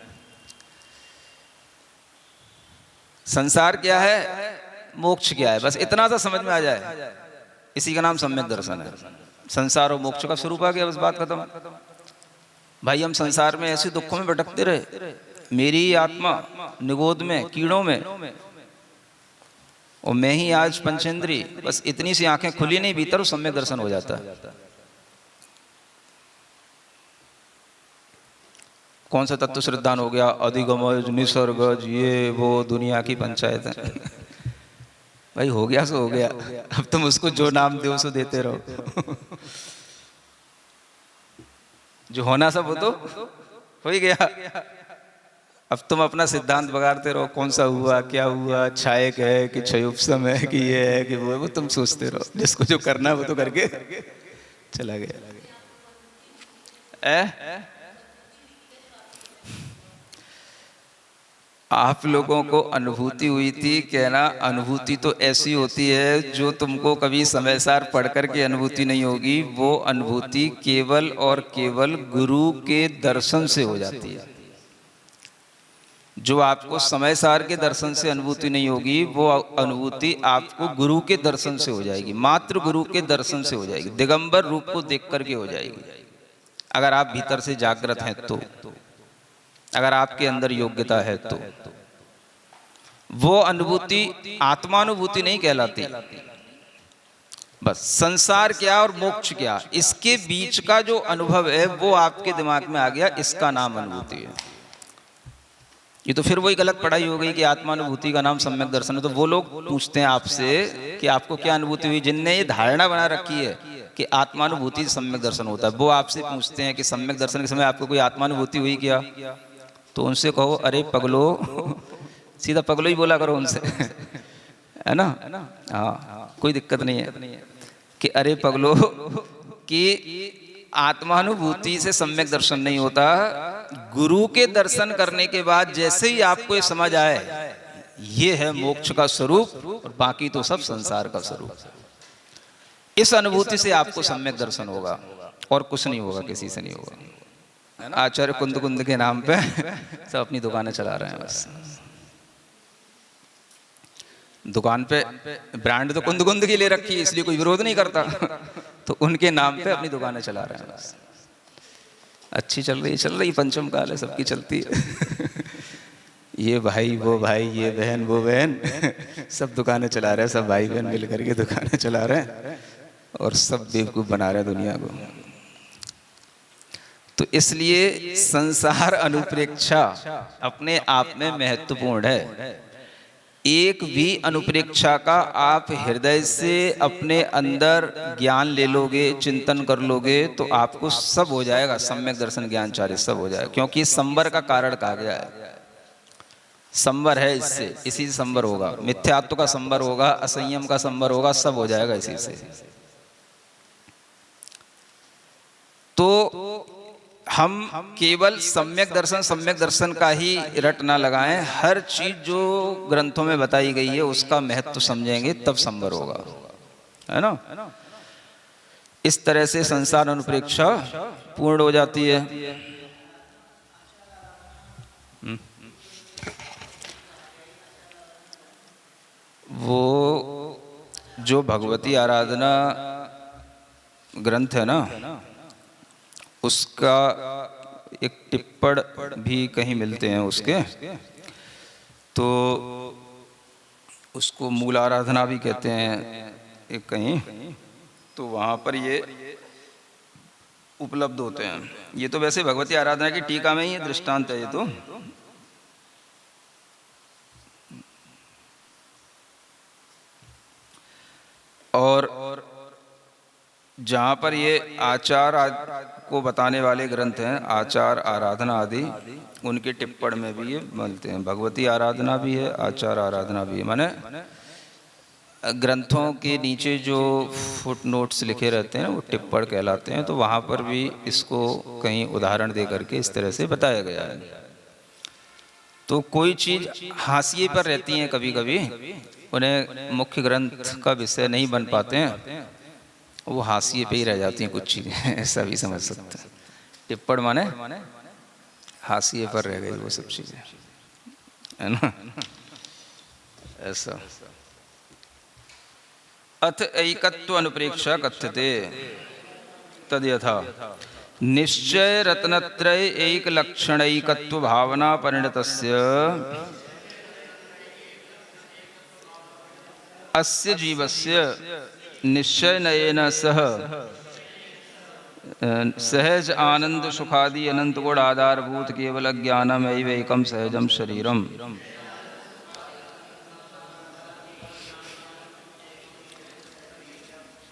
संसार क्या है, मोक्ष क्या है, बस इतना सा समझ में आ जाए, इसी का नाम सम्यक दर्शन है। संसार और मोक्ष का स्वरूप आ गया, बस बात खत्म। भाई हम संसार में ऐसे दुखों में भटकते रहे, मेरी आत्मा निगोद में कीड़ों में, और मैं ही आज पंचेंद्री, बस इतनी सी आंखें खुली नहीं, भीतर सम्यक दर्शन हो जाता है। कौन सा तत्व श्रद्धान हो गया, अधिगमज निसर्गज ये वो दुनिया की पंचायत है। भाई हो गया सो हो गया, अब तुम उसको जो नाम दो सो देते रहो। जो होना सब वो तो हो ही गया। अब तुम अपना सिद्धांत बगाड़ते रहो, कौन सा हुआ, क्या हुआ, क्षयक है कि क्षयोपम है कि ये है कि वो है, वो तुम सोचते रहो। जिसको जो करना है वो तो करके चला गया। आप लोगों को अनुभूति हुई थी, कहना अनुभूति तो ऐसी होती है जो तुमको कभी समय सार पढ़ कर के अनुभूति नहीं होगी। वो अनुभूति केवल और केवल गुरु के दर्शन से हो जाती है। जो आपको समय सार के दर्शन से अनुभूति नहीं होगी, वो अनुभूति आपको गुरु के दर्शन से हो जाएगी, मात्र गुरु के दर्शन से हो जाएगी, दिगंबर रूप को देख करके हो जाएगी। अगर आप भीतर से जागृत हैं तो, अगर आपके अंदर योग्यता है तो। वो अनुभूति आत्मानुभूति नहीं कहलाती। बस संसार क्या और मोक्ष क्या, इसके बीच का जो अनुभव है वो आपके दिमाग में आ गया, इसका नाम अनुभूति है। ये तो फिर वही गलत पढ़ाई हो गई कि आत्मानुभूति का नाम सम्यक दर्शन है। तो वो लोग पूछते हैं आपसे कि आपको क्या अनुभूति हुई, जिनने ये धारणा बना रखी है कि आत्मानुभूति सम्यक दर्शन होता है, वो आपसे पूछते हैं कि सम्यक दर्शन के समय आपको कोई आत्मानुभूति हुई क्या। तो उनसे कहो, अरे पगलो, सीधा पगलो ही बोला करो उनसे, है ना। हाँ, कोई दिक्कत नहीं है कि अरे पगलो, कि आत्मानुभूति से सम्यक दर्शन नहीं होता। गुरु के दर्शन करने के बाद जैसे ही आपको ये समझ आए ये है मोक्ष का स्वरूप और बाकी तो सब संसार का स्वरूप, इस अनुभूति से आपको सम्यक दर्शन होगा और कुछ नहीं होगा, किसी से नहीं होगा। आचार्य कुंद कुंद के नाम पे सब अपनी दुकानें चला रहे हैं। बस दुकान पे ब्रांड तो कुंद कुंद की ले रखी है, इसलिए कोई विरोध नहीं करता। तो उनके नाम पे अपनी दुकानें चला रहे हैं। बस अच्छी चल रही पंचम काल है, सबकी चलती है। ये भाई वो भाई, ये बहन वो बहन, सब दुकानें चला रहे हैं, सब भाई बहन मिल करके दुकानें चला रहे हैं और सब बेवकूफ बना रहे हैं दुनिया को। तो इसलिए संसार अनुप्रेक्षा अपने आप में महत्वपूर्ण है। एक भी अनुप्रेक्षा का आप हृदय से अपने अंदर ज्ञान ले लोगे, चिंतन कर लोगे, तो आपको सब हो जाएगा, सम्यक दर्शन ज्ञान चार्य सब हो जाएगा। क्योंकि संवर का कारण कहा गया है, संवर है इससे, इसी से संवर होगा, मिथ्यात्व का संवर होगा, असंयम का संवर होगा, सब हो जाएगा इसी से। तो हम केवल सम्यक दर्शन का ही रट ना लगाएं, हर चीज जो ग्रंथों में बताई गई है उसका महत्व समझेंगे तब संवर होगा, है ना। इस तरह से संसार अनुप्रेक्षा पूर्ण हो जाती है। वो जो भगवती आराधना ग्रंथ है ना, उसका एक टिप्पण भी कहीं मिलते हैं उसके, तो उसको मूल आराधना भी कहते हैं एक कहीं, तो वहाँ पर ये उपलब्ध होते हैं। ये तो वैसे भगवती आराधना की टीका में ही दृष्टांत है ये तो। और जहाँ पर ये आचार को बताने वाले ग्रंथ हैं, आचार आराधना आदि, उनके टिप्पण में भी ये बोलते हैं। भगवती आराधना भी है, आचार आराधना भी है। माने ग्रंथों के नीचे जो फुटनोट्स लिखे रहते हैं वो टिप्पण कहलाते हैं। तो वहाँ पर भी इसको कहीं उदाहरण दे करके इस तरह से बताया गया है। तो कोई चीज़ हाशिए पर रहती हैं, कभी कभी उन्हें मुख्य ग्रंथ का विषय नहीं बन पाते हैं, वो हाशिए पे ही रह जाती हैं कुछ चीज़ें, ऐसा भी समझ सकते हैं। टिप्पण माने हाशिए पर रह गई वो सब चीज़ें, है ना, ऐसा। अथ ऐकत्व अनुप्रेक्षा कथ्यते तद यथा निश्चय रत्नत्रय एक लक्षणैकत्व भावना परिणतस्य अस्य जीवस्य निश्चय नयेन सह सहज आनंद सुखादि अनंत गुण आधारभूत केवल ज्ञानम एवैकम सहजम शरीरम।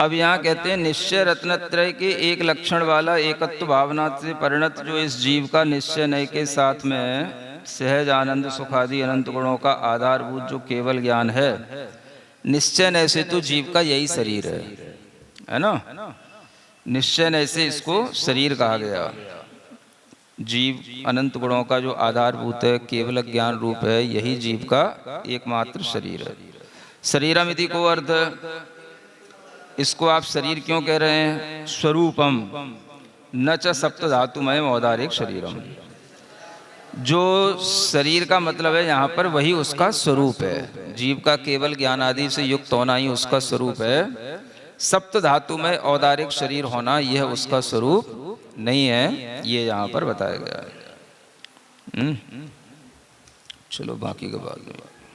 अब यहाँ कहते हैं निश्चय रत्नत्रय के एक लक्षण वाला एकत्व भावना से परिणत जो इस जीव का निश्चय नय के साथ में सहज आनंद सुखादि अनंत गुणों का आधारभूत जो केवल ज्ञान है, निश्चय नय से तो जीव का यही शरीर है ना। निश्चय नय से इसको शरीर कहा गया। जीव अनंत गुणों का जो आधारभूत है, केवल ज्ञान रूप है, यही जीव का एकमात्र शरीर है। शरीरमिति को अर्थ, इसको आप शरीर क्यों कह रहे हैं? स्वरूपम न च सप्त धातुमय औदारिक शरीरम। जो शरीर का मतलब है यहाँ पर वही उसका स्वरूप है। जीव का केवल ज्ञान आदि से युक्त होना ही उसका स्वरूप है। सप्त धातुमय औदारिक शरीर होना यह उसका स्वरूप नहीं है, ये यहाँ पर बताया गया है। चलो बाकी का बाद में।